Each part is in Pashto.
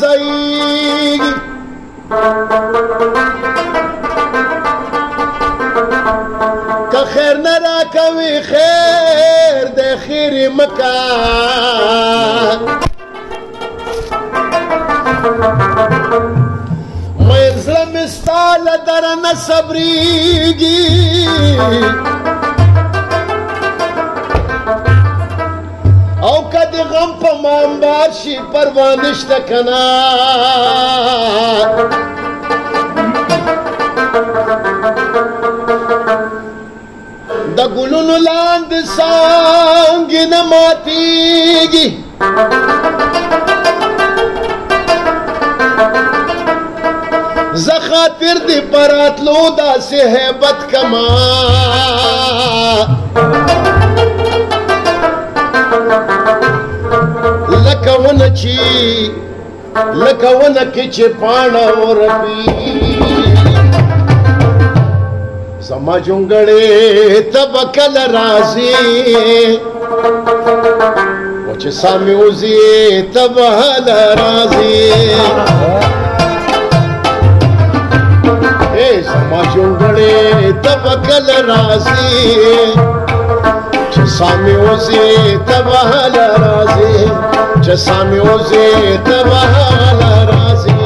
زایږي که خیر نه راکوي خیر د خیر مکه مې زړه مې ستا له دره نه صبرېږي او که د غم په مامبار شي پروا نشته که نه د ګلونو لاندې څانګې نه ماتېږي زه خاطر دې په راتلو داسې هیبت کما لکه ونه کې چې پاڼه ورپي زما جونګړې ته به کله راځې و چې سا مې وځي ته به هله راځې زما جونګړې ته به کله راځې چې سا مې وځي ته به هله راځې چې سا مې وځي ته به هله راځې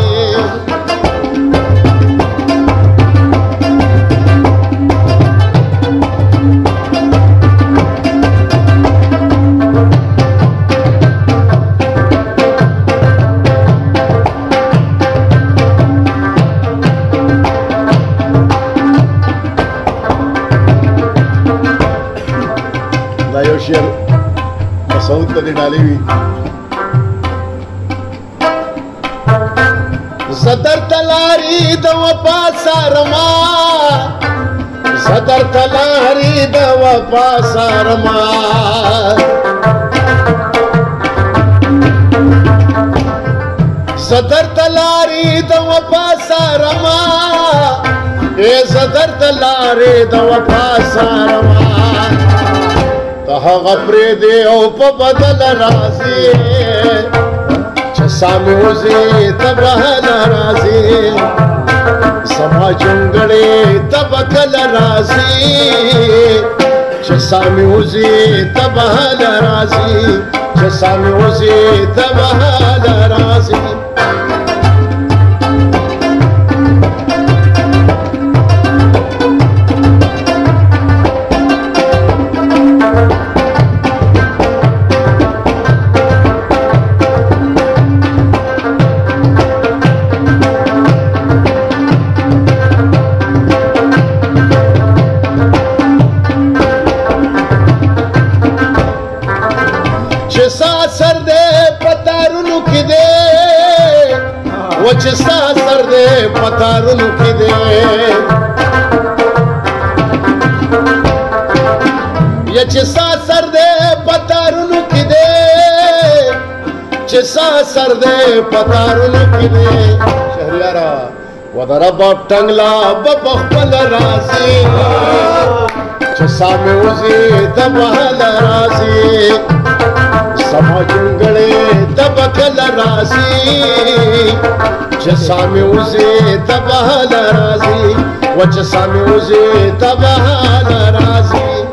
دا یو شعر مسعود ته دې ډالۍ وي زه درته لارې د وفا څارما زه درته لارې د وفا څارما زه درته لارې د وفا څارما زه درته لارې د وفا څارما ته هغه پرېږدې او په بدل راځې چې سا مې وځې ته به هله راځې زما جونګړې ته به کله راځې چې سا مې وځې ته به هله راځې چې سا مې وځې ته به هله راځې چې ستا سر دې په تارونو کې دی و چې ستا سر دې په تارونو کې دی یا چې ستا سر دې په تارونو کې دی چې ستا سر دې په تارونو کې دی شهریارا و د رباب ټنګلا به په خپله راځي چې سا مې وځي ته به هله راځي زما جونګړې ته به کله راځي چې سا مې وځي ته به هله راځي و چې سا مې وځي ته به هله راځي